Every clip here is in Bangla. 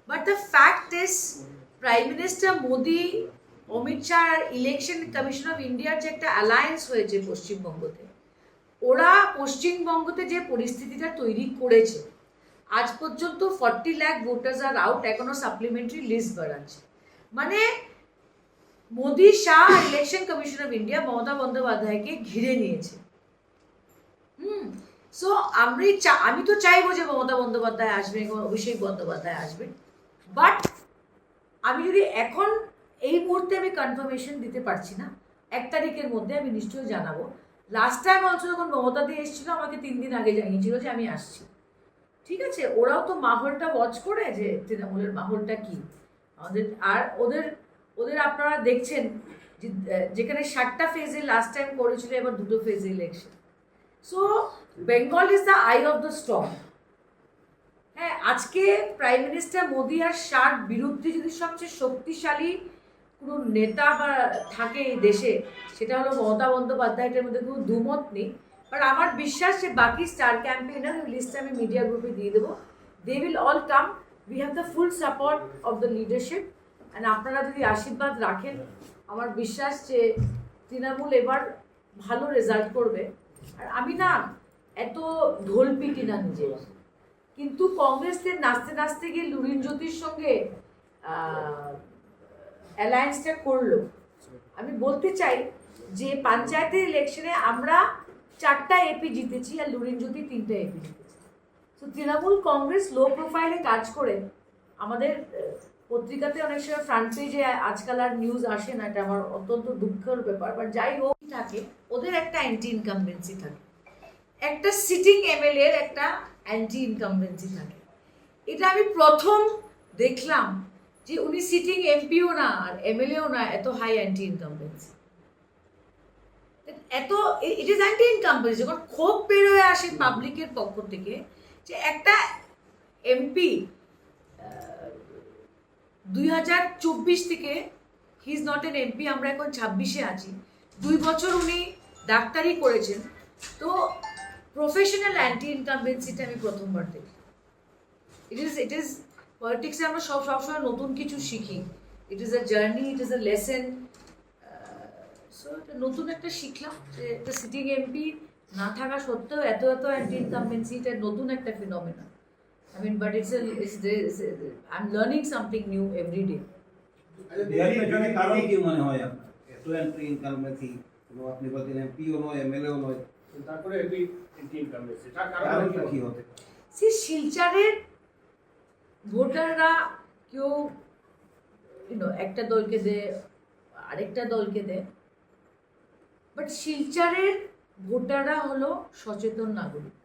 But the fact is, Prime Minister Modi, Amit Shah আর ইলেকশন কমিশন অফ ইন্ডিয়ার যে একটা অ্যালায়েন্স হয়েছে পশ্চিমবঙ্গতে, ওরা পশ্চিমবঙ্গতে যে পরিস্থিতিটা তৈরি করেছে, আজ পর্যন্ত 40 লাখ ভোটার্স আর আউট, এখনো সাপ্লিমেন্টারি লিস্ট বাড়াচ্ছে। মানে মোদি শাহ আর election commission of India Mamata বন্দ্যোপাধ্যায়কে ঘিরে নিয়েছে। সো আমি তো চাইবো যে মমতা বন্দ্যোপাধ্যায় আসবেন, অভিষেক বন্দ্যোপাধ্যায় আসবেন, বাট আমি যদি এখন এই মুহূর্তে আমি কনফার্মেশন দিতে পারছি না। 1 তারিখের মধ্যে আমি নিশ্চয়ই জানাবো। লাস্ট টাইম অলসো যখন মমতা দিয়ে এসেছিল, আমাকে 3 দিন আগে জানিয়েছিল যে আমি আসছি। ঠিক আছে, ওরাও তো মাহলটা ওয়াচ করে যে তৃণমূলের মাহলটা কি আমাদের। আর ওদের আপনারা দেখছেন যেখানে 7টা ফেজে লাস্ট টাইম করেছিল, এবার 2টো ফেজে election. So Bengal is the I of the storm. হ্যাঁ, আজকে প্রাইম মিনিস্টার মোদি আর শাহর বিরুদ্ধে যদি সবচেয়ে শক্তিশালী কোনো নেতা বা থাকে এই দেশে, সেটা হলো মমতা বন্দ্যোপাধ্যায়। এটার মধ্যে কোনো দুমত নেই। বাট আমার বিশ্বাস যে বাকি স্টার ক্যাম্পেইনার লিস্টে আমি মিডিয়া গ্রুপে দিয়ে দেবো, they will all come. We have the full support of the leadership. And আপনারা যদি আশীর্বাদ রাখেন, আমার বিশ্বাস যে তৃণমূল এবার ভালো রেজাল্ট করবে। আর আমি না এত ঢোল পিটি না নিজে, কিন্তু কংগ্রেসের নাচতে নাচতে গিয়ে লুরিনজ্যোতির সঙ্গে অ্যালায়েন্সটা করলো। আমি বলতে চাই যে পঞ্চায়েতের ইলেকশনে আমরা 4টা এপি জিতেছি আর লুরিনজ্যোতি 3টা এপি জিতেছি। তো তৃণমূল কংগ্রেস লো প্রোফাইলে কাজ করে আমাদের পত্রিকাতে অনেক সময় ফ্রন্ট পেজে আজকাল আর নিউজ আসে না, এটা আমার অত্যন্ত দুঃখের ব্যাপার। বাট যাই হোক, থাকে ওদের একটা অ্যান্টি ইনকামবেন্সি থাকে, একটা সিটিং এমএলএ এর একটা অ্যান্টি ইনকামবেন্সি থাকে। এটা আমি প্রথম দেখলাম যে উনি সিটিং এমপিও না আর এমএলএও না, এত হাই অ্যান্টি ইনকামবেন্সি। এত ইট ইজ অ্যান্টি ইনকামবেন্সি যখন ক্ষোভ বেরোয় আসে পাবলিকের পক্ষ থেকে, যে একটা এমপি 2024 থেকে, he is not an MP, আমরা এখন 26-এ আছি, 2 বছর উনি ডাক্তারি করেছেন। তো প্রফেশনাল অ্যান্টি ইনকামবেন্সিটা আমি প্রথমবার দেখি। ইট ইজ পলিটিক্সে আমরা সবসময় নতুন কিছু শিখি। It is a journey, it is a lesson. So এটা নতুন একটা শিখলাম যে একটা সিটিং এমপি না থাকা সত্ত্বেও এত অ্যান্টি ইনকামবেন্সি, এটা নতুন একটা ফিনোমেনা। I mean, but I'm learning something new every day. কারণ কি মনে হয় আপনার এত অ্যান্টি ইনকামবেন্সি? আপনি বলতেন এমপিও নয়, এমএলএও নয়, তারপরে অ্যান্টি ইনকামবেন্সি, তার কারণটা কি হতে পারে? শিলচরের ভোটাররা কেউ একটা দলকে দেয়, আরেকটা দলকে দেয়, বাট শিলচরের ভোটাররা হলো সচেতন নাগরিক।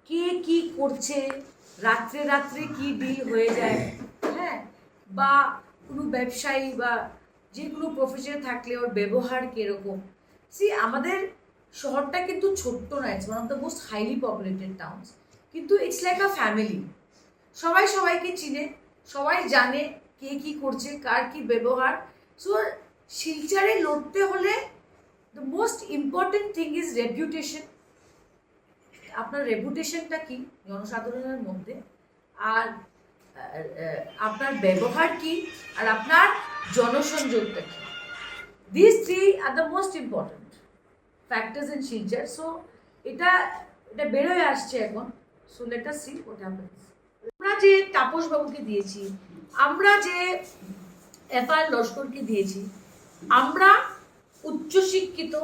কে কি করছে, রাত্রে রাত্রে কি ডিল হয়ে যায়, হ্যাঁ, বা কোনো ব্যবসায়ী বা যে কোনো প্রফেশনে থাকলে ওর ব্যবহার কীরকম। আমাদের শহরটা কিন্তু ছোট্ট না, it's one of the most highly populated towns, কিন্তু ইটস লাইক আ ফ্যামিলি। সবাই সবাইকে চিনে, সবাই জানে কে কি করছে, কার কি ব্যবহার। সো শিলচরে লড়তে হলে the most important thing is reputation. আপনার রেপুটেশনটা কি জনসাধারণের মধ্যে, আর আপনার ব্যবহার কি, আর আপনার জনসংযোগটা কি। This 3 are the most important factors in Silchar. So এটা বেরোয় আসছে এখন। So let us see what happens. আমরা যে তাপসবাবুকে দিয়েছি, আমরা যে এফআর লস্করকে দিয়েছি, আমরা উচ্চশিক্ষিত,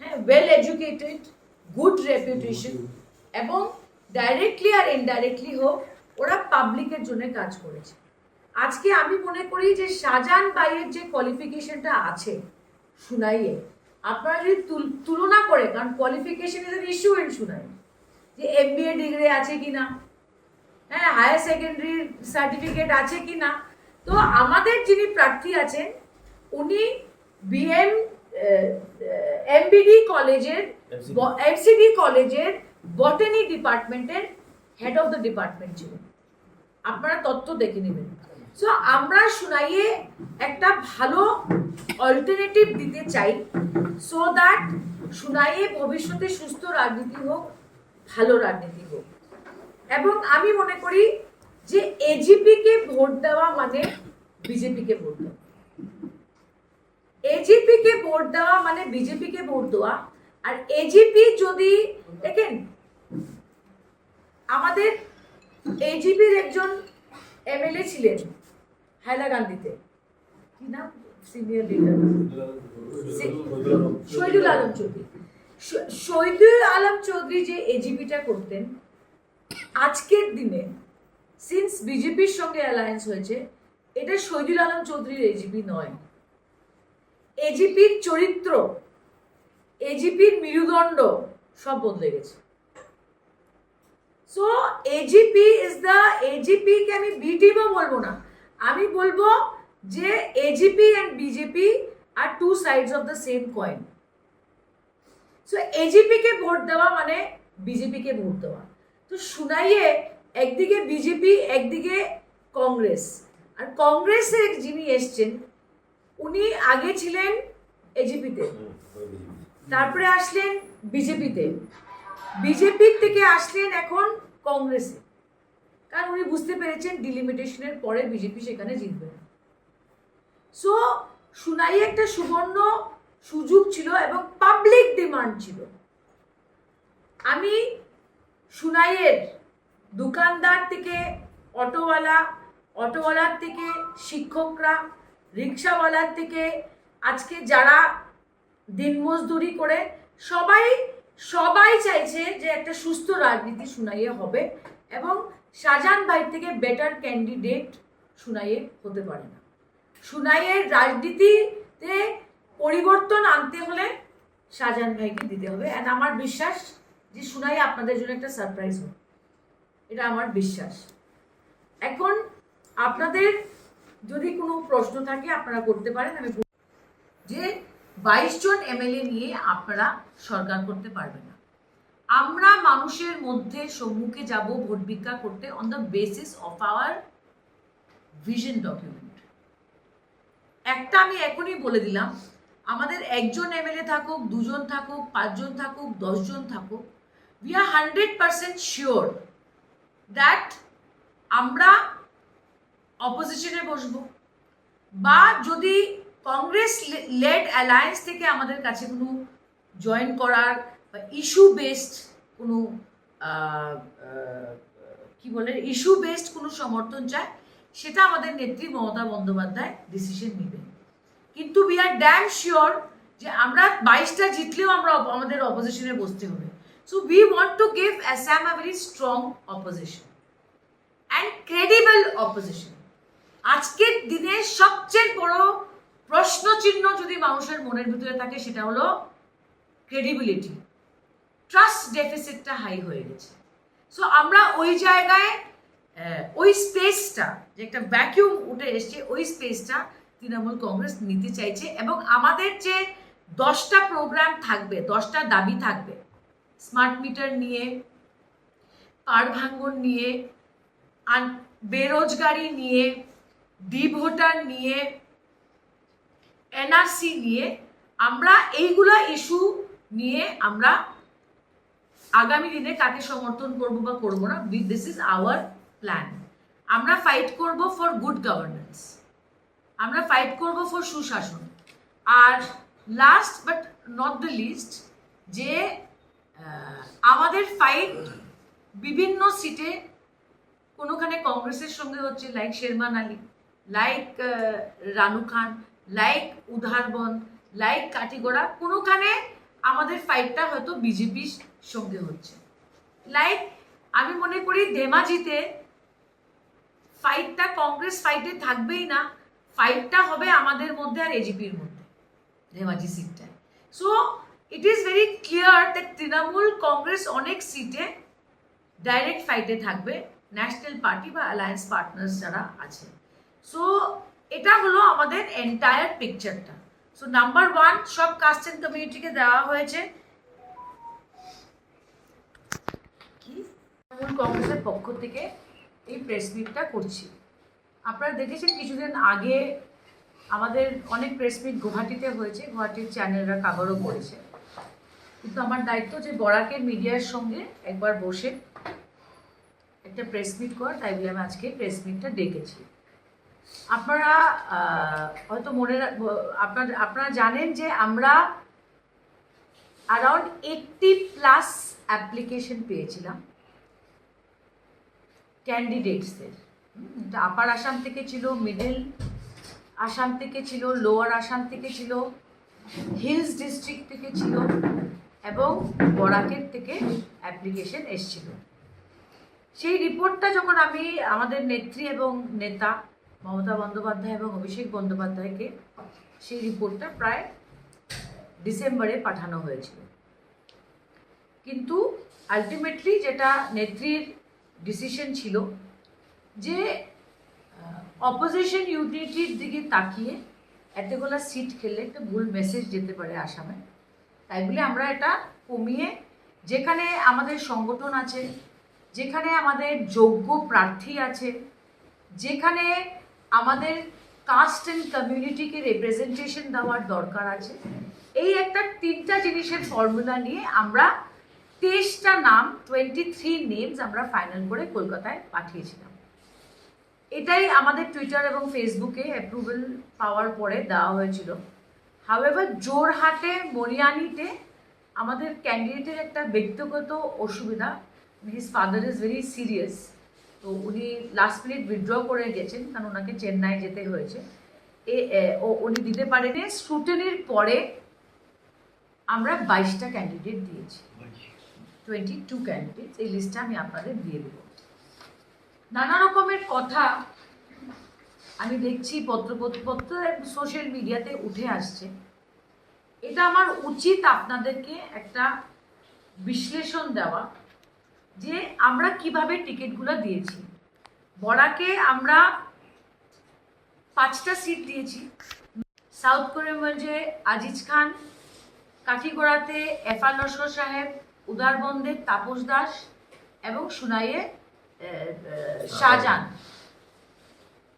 হ্যাঁ, ওয়েল এডুকেটেড, গুড রেপুটেশন, এবং ডাইরেক্টলি আর ইনডাইরেক্টলি হোক ওরা পাবলিকের জন্য কাজ করেছে। আজকে আমি মনে করি যে শাহজাহান ভাইয়ের যে কোয়ালিফিকেশনটা আছে সুনাইয়ে, আপনারা যদি তুলনা করে, কারণ qualification is an issue in সুনাই, যে এমবিএ ডিগ্রি আছে কিনা, হ্যাঁ, হায়ার সেকেন্ডারি সার্টিফিকেট আছে কিনা। তো আমাদের যিনি প্রার্থী আছেন উনি এমবিডি কলেজের, এমসিডি কলেজের বটানি ডিপার্টমেন্টের হেড অফ দ্য ডিপার্টমেন্ট ছিলেন। আপনারা তথ্য দেখে নেবেন। সো আমরা সুনাইয়ে একটা ভালো অল্টারনেটিভ দিতে চাই, সো দ্যাট সুনাইয়ে ভবিষ্যতে সুস্থ রাজনীতি হোক, ভালো রাজনীতি হোক। এবং আমি মনে করি যে এজিপি কে ভোট দেওয়া মানে বিজেপি কে ভোট দেওয়া, এজিপি কে ভোট দেওয়া মানে বিজেপি কে ভোট দেওয়া। আর এজিপি যদি দেখেন, আমাদের এজিপির একজন এমএলএ ছিলেন হাইলাকান্দিতে, কি নাম, সিনিয়র লিডার শহীদুল আলম চৌধুরী। শহীদুল আলম চৌধুরী যে এজিপিটা করতেন, আজকের দিনে সিন্স বিজেপির সঙ্গে অ্যালায়েন্স হয়েছে, এটা শহীদুল আলম চৌধুরীর এজিপি নয়। এজিপির চরিত্র, এজিপির মেরুদণ্ড সব বদলে গেছে। So AGP is the, AGP কে আমি বি টিমও বলবো না, আমি বলবো যে AGP and BJP are two sides of the same coin. So AGP কে ভোট দেওয়া মানে বিজেপি কে ভোট দেওয়া। তো শুনাইয়ে একদিকে বিজেপি, একদিকে কংগ্রেস, আর কংগ্রেসের যিনি এসছেন উনি আগে ছিলেন এজিপিতে, তারপরে আসলেন বিজেপিতে, বিজেপির থেকে আসলেন এখন কংগ্রেসে, কারণ উনি বুঝতে পেরেছেন ডিলিমিটেশনের পরে বিজেপি সেখানে জিতবে না। সো শুনাইয়ে একটা সুবর্ণ সুযোগ ছিল এবং পাবলিক ডিমান্ড ছিল। আমি শুনাইয়ের দোকানদার থেকে অটোওয়ালা, অটোওয়ালার থেকে শিক্ষকরা, রিক্সাওয়ালার থেকে আজকে যারা দিনমজদুরি করে, সবাই সবাই চাইছে যে একটা সুস্থ রাজনীতি শুনাইয়ে হবে, এবং শাহজাহান ভাই থেকে বেটার ক্যান্ডিডেট শুনাইয়ে হতে পারে না। শুনাইয়ের রাজনীতিতে পরিবর্তন আনতে হলে শাহজাহান ভাইকে দিতে হবে। অ্যান্ড আমার বিশ্বাস যে শুনাই আপনাদের জন্য একটা সারপ্রাইজ হবে, এটা আমার বিশ্বাস। এখন আপনাদের যদি কোনো প্রশ্ন থাকে আপনারা করতে পারেন। আমি যে 22 জন এমএলএ নিয়ে আপনারা সরকার করতে পারবেন না। আমরা মানুষের মধ্যে সম্মুখে যাব ভোট ভিক্ষা করতে on the basis of our vision document. একটা আমি এখনই বলে দিলাম, আমাদের একজন এমএলএ থাকুক, 2 জন থাকুক, 5 জন থাকুক, 10 জন থাকুক, উই আর 100% শিওর দ্যাট আমরা অপোজিশনে বসবো, বা যদি কংগ্রেস লেড অ্যালায়েন্স থেকে আমাদের কাছে কোনো জয়েন করার বা ইস্যু বেসড কোনো কি বলে ইস্যু বেসড কোনো সমর্থন চায়, সেটা আমাদের নেত্রী মমতা বন্দ্যোপাধ্যায় ডিসিশন নেবেন। কিন্তু উই আর ড্যাম শিওর যে আমরা 22টা জিতলেও আমরা আমাদের অপোজিশনে বসতে হবে। So we want to give Assam a very strong opposition and credible opposition. আজকের দিনে সবচেয়ে বড় প্রশ্ন চিহ্ন যদি মানুষের মনের ভিতরে থাকে, সেটা হলো ক্রেডিবিলিটি। ট্রাস্ট ডেফিসিটটা হাই হয়ে গেছে। সো আমরা ওই জায়গায় ওই স্পেসটা, যে একটা ভ্যাকিউম উঠে এসছে, ওই স্পেসটা তৃণমূল কংগ্রেস নিতে চাইছে। এবং আমাদের যে 10টা প্রোগ্রাম থাকবে, 10টা দাবি থাকবে, স্মার্ট মিটার নিয়ে, পাড় ভাঙ্গন নিয়ে, বেরোজগারি নিয়ে, ডি ভোটার নিয়ে, এনআরসি নিয়ে, আমরা এইগুলা ইস্যু নিয়ে আমরা আগামী দিনে কাকে সমর্থন করব বা করব না, দিস ইজ আওয়ার প্ল্যান। আমরা ফাইট করব ফর গুড গভর্নেন্স, আমরা ফাইট করব ফর সুশাসন। আর last but not the least, যে আমাদের ফাইট বিভিন্ন সিটে কোনোখানে কংগ্রেসের সঙ্গে হচ্ছে, like Sherman Ali, like Ranu Khan, like Udharbond, like Katigorah, কোনোখানে আমাদের ফাইটটা হয়তো বিজেপির সঙ্গে হচ্ছে। লাইক আমি মনে করি ধেমাজিতে ফাইটটা কংগ্রেস ফাইটে থাকবেই না, ফাইটটা হবে আমাদের মধ্যে আর এজিপির মধ্যে, ধেমাজি সিটটায়। So it is very clear that Trinamool Congress অনেক সিটে ডাইরেক্ট ফাইটে থাকবে, ন্যাশনাল পার্টি বা অ্যালায়েন্স পার্টনার্স যারা আছে। সো এটা হলো আমাদের এন্টায়ার পিকচারটা। সো নাম্বার 1, সব কাস্ট এন্ড কমিউনিটিকে দেওয়া হয়েছে। কি তৃণমূল কংগ্রেসের পক্ষ থেকে এই প্রেস মিটটা করছি। আপনারা দেখেছেন কিছুদিন আগে আমাদের অনেক প্রেস মিট গুয়াহাটিতে হয়েছে, গুয়াহাটির চ্যানেলরা কাভারও করেছে। কিন্তু আমার দায়িত্ব যে বরাকের মিডিয়ার সঙ্গে একবার বসে একটা প্রেস মিট কর, তাই বলে আমি আজকে প্রেস মিটটা ডেকেছি। আপনারা হয়তো আপনারা জানেন যে আমরা অ্যারাউন্ড 80+ অ্যাপ্লিকেশন পেয়েছিলাম ক্যান্ডিডেটসদের। এটা আপার আসাম থেকে ছিল, মিডল আসাম থেকে ছিল, লোয়ার আসাম থেকে ছিল, হিলস ডিস্ট্রিক্ট থেকে ছিল এবং বরাকের থেকে অ্যাপ্লিকেশন এসছিল। সেই রিপোর্টটা যখন আমি আমাদের নেত্রী এবং নেতা মমতা বন্দ্যোপাধ্যায় এবং অভিষেক বন্দ্যোপাধ্যায়কে সেই রিপোর্টটা প্রায় ডিসেম্বরে পাঠানো হয়েছিল, কিন্তু আলটিমেটলি যেটা নেত্রীর ডিসিশন ছিল যে অপোজিশন ইউনিটির দিকে তাকিয়ে এতগুলো সিট খেললে একটা ভুল মেসেজ যেতে পারে আসামে, তাই বলে আমরা এটা কমিয়ে যেখানে আমাদের সংগঠন আছে, যেখানে আমাদের যোগ্য প্রার্থী আছে, যেখানে আমাদের কাস্ট অ্যান্ড কমিউনিটিকে রিপ্রেজেন্টেশন দেওয়ার দরকার আছে, এই একটা 3টা জিনিসের ফর্মুলা নিয়ে আমরা 23টা নাম 23 নেমস আমরা ফাইনাল করে কলকাতায় পাঠিয়েছিলাম। এটাই আমাদের টুইটার এবং ফেসবুকে অ্যাপ্রুভাল পাওয়ার পরে দেওয়া হয়েছিল। হাউএভার জোরহাটে মরিয়ানিতে আমাদের ক্যান্ডিডেটের একটা ব্যক্তিগত অসুবিধা, his father is very serious, তো উনি লাস্ট মিনিট উইথড্র করে গেছেন কারণ ওনাকে চেন্নাই যেতে হয়েছে, উনি দিতে পারেনি। স্ক্রুটিনির পরে আমরা 22টা ক্যান্ডিডেট দিয়েছি, 22 ক্যান্ডিডেট। এই লিস্টটা আমি আপনাদের দিয়ে দেবো। নানা রকমের কথা আমি দেখছি পত্র সোশ্যাল মিডিয়াতে উঠে আসছে। এটা আমার উচিত আপনাদেরকে একটা বিশ্লেষণ দেওয়া যে আমরা কিভাবে টিকিটগুলো দিয়েছি। বরাকে আমরা 5টা সিট দিয়েছি, সাউথ করিমগঞ্জে আজিজ খান, কাঠিগোড়াতে এফআর লস্কর সাহেব, উদারবন্দে তাপস দাস এবং সুনাইয়ে শাহজাহান।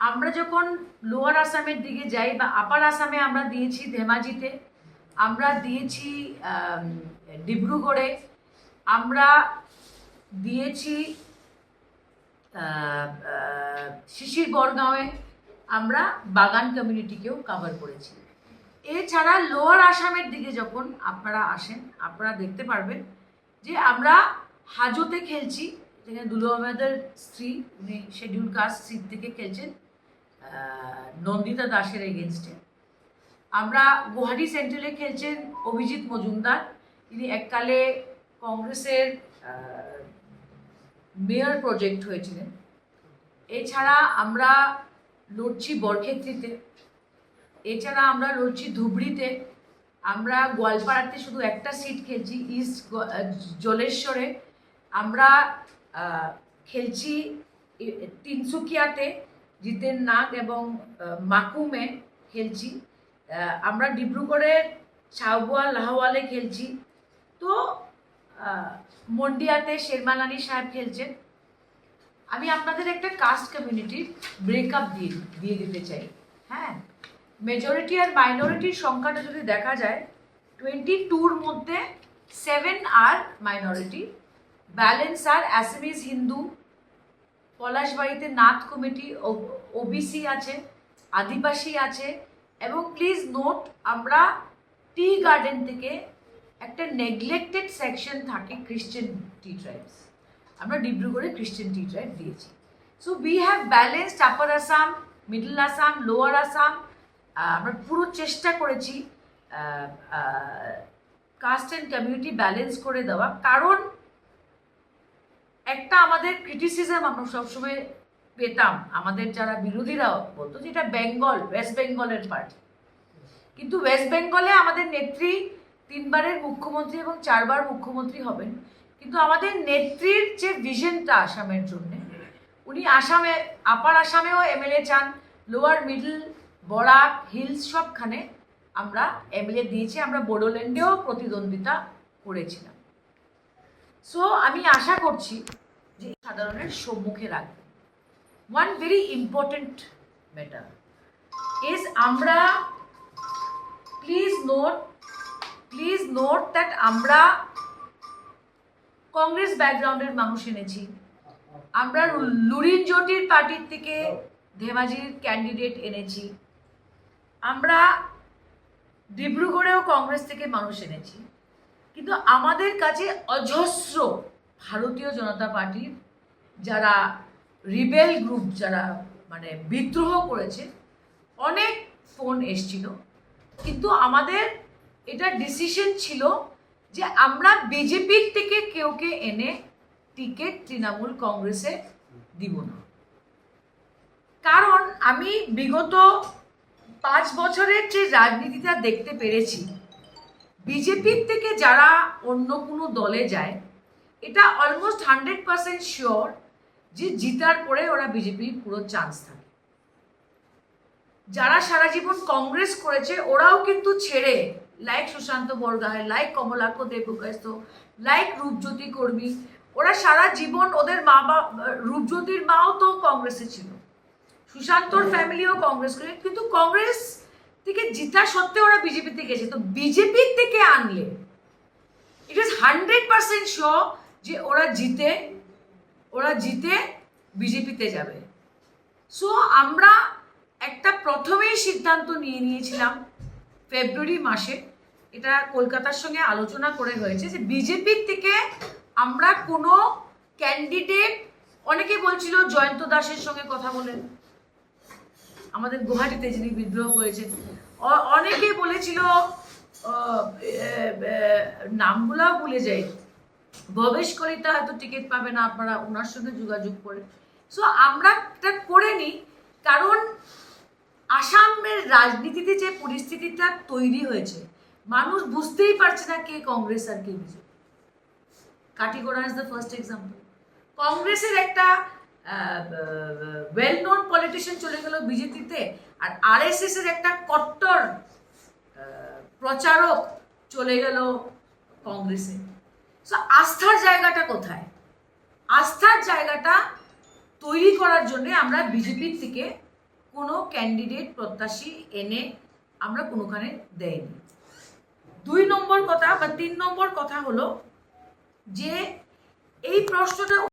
আমরা যখন লোয়ার আসামের দিকে যাই বা আপার আসামে আমরা দিয়েছি ধেমাজিতে, আমরা দিয়েছি ডিব্রুগড়ে, আমরা দিয়েছি শিশির বরগাঁওয়ে, আমরা বাগান কমিউনিটিকেও কভার করেছি। এছাড়া লোয়ার আসামের দিকে যখন আপনারা আসেন আপনারা দেখতে পারবেন যে আমরা হাজোতে খেলছি, যেখানে দুলু আহমেদের স্ত্রী উনি শিডিউল কাস্ট সিট থেকে খেলছেন নন্দিতা দাসের এগেনস্টে। আমরা গুয়াহাটি সেন্ট্রালে খেলছেন অভিজিৎ মজুমদার, তিনি এককালে কংগ্রেসের মেয়র প্রজেক্ট হয়েছিলেন। এছাড়া আমরা লড়ছি বরক্ষেত্রীতে, এছাড়া আমরা লড়ছি ধুবড়িতে, আমরা গোয়ালপাড়াতে শুধু একটা সিট খেলছি ইস্ট জলেশ্বরে, আমরা খেলছি তিনসুকিয়াতে জিতেন নাগ এবং মাকুমে খেলছি, আমরা ডিব্রুগড়ের ছাউবুয়া লাহওয়ালে খেলছি, তো মন্ডিয়াতে শেরমালানি সাহেব খেলছেন। আমি আপনাদের একটা কাস্ট কমিউনিটির ব্রেকআপ দিয়ে দিতে চাই। হ্যাঁ, মেজরিটি আর মাইনরিটির সংখ্যাটা যদি দেখা যায় 22-র মধ্যে 7 আর minority, balance are Assamese Hindu, পলাশবাড়িতে নাথ কমিটি, ওবিসি আছে, আদিবাসী আছে এবং প্লিজ নোট আমরা টি গার্ডেন থেকে একটা নেগলেক্টেড সেকশন থাকে খ্রিশ্চান টি ট্রাইবস, আমরা ডিব্রুগড়ে খ্রিশ্চান টি ট্রাইব দিয়েছি। So we have balanced upper Assam, middle Assam, lower Assam. আমরা পুরো চেষ্টা করেছি কাস্ট অ্যান্ড কমিউনিটি ব্যালেন্স করে দেওয়া, কারণ একটা আমাদের ক্রিটিসিজম আমরা সবসময় পেতাম, আমাদের যারা বিরোধীরা বলতো যেটা বেঙ্গল, ওয়েস্ট বেঙ্গলের পার্টি, কিন্তু ওয়েস্ট বেঙ্গলে আমাদের নেত্রী 3বারের মুখ্যমন্ত্রী এবং 4বার মুখ্যমন্ত্রী হবেন, কিন্তু আমাদের নেত্রীর যে ভিশনটা আসামের জন্য, উনি আসামে আপার আসামেও এমএলএ চান, লোয়ার মিডল বরাক হিলস সবখানে আমরা এমএলএ দিয়েছি, আমরা বোডোল্যান্ডেও প্রতিদ্বন্দ্বিতা করেছিলাম। সো আমি আশা করছি যে সাধারণের সম্মুখে রাখবেন। One very important matter is আমরা প্লিজ নোট দ্যাট আমরা কংগ্রেস ব্যাকগ্রাউন্ডের মানুষ এনেছি, আমরা লুরিন জ্যোতির পার্টির থেকে ধেমাজির ক্যান্ডিডেট এনেছি, আমরা ডিব্রুগড়েও কংগ্রেস থেকে মানুষ এনেছি, কিন্তু আমাদের কাছে অজস্র ভারতীয় জনতা পার্টির যারা রিবেল গ্রুপ, যারা মানে বিদ্রোহ করেছে, অনেক ফোন এসছিল। কিন্তু আমাদের এটা ডিসিশন ছিল যে আমরা বিজেপির থেকে কেউকে এনে টিকিট তৃণমূল কংগ্রেসে দিব না। কারণ আমি বিগত 5 বছরের যে রাজনীতিটা দেখতে পেরেছি, বিজেপির থেকে যারা অন্য কোনো দলে যায়, এটা অলমোস্ট 100% শিওর যে জিতার পরে ওরা বিজেপির পুরো চান্স থাকে। যারা সারা জীবন কংগ্রেস করেছে ওরাও কিন্তু ছেড়ে, লাইক সুশান্ত বরগায়, লাইক কমলাক্ষ দেবকাস্ত, লাইক রূপজ্যোতি কর্মী, ওরা সারা জীবন, ওদের মা রূপজ্যোতির মাও তো কংগ্রেসে ছিল, সুশান্তর ফ্যামিলিও কংগ্রেস করে, কিন্তু কংগ্রেস থেকে জিতা সত্ত্বেও ওরা বিজেপিতে গেছে। তো বিজেপির থেকে আনলে ইট ইজ 100% শিওর যে ওরা জিতে বিজেপিতে যাবে। সো আমরা একটা প্রথমেই সিদ্ধান্ত নিয়ে নিয়েছিলাম ফেব্রুয়ারি মাসে, এটা কলকাতার সঙ্গে আলোচনা করে হয়েছে, যে বিজেপির থেকে আমরা কোনো ক্যান্ডিডেট, অনেকে বলছিল জয়ন্ত দাসের সঙ্গে কথা বলেন, আমাদের গুয়াহাটিতে যিনি বিদ্রোহ করেছেন, অনেকে বলেছিল, নামগুলা ভুলে যাই, ভবেশ কলিতা হয়তো টিকিট পাবে না, আপনারা ওনার সঙ্গে যোগাযোগ করে। সো আমরা এটা করে নিই, কারণ আসামের রাজনীতিতে যে পরিস্থিতিটা তৈরি হয়েছে, মানুষ বুঝতেই পারছে না কে কংগ্রেস আর কে BJP. Katigorah is the first example. কংগ্রেসের একটা ওয়েল নোন পলিটিশিয়ান চলে গেল বিজেপিতে, আর আরএসএস এর একটা কট্টর প্রচারক চলে গেল কংগ্রেসে। সো আস্থার জায়গাটা কোথায়? আস্থার জায়গাটা তৈরি করার জন্য আমরা বিজেপির থেকে কোনো ক্যান্ডিডেট প্রত্যাশী এনে আমরা কোনোখানে দেয়নি। 2 নম্বর কথা বা 3 নম্বর কথা হলো যে এই প্রশ্নটা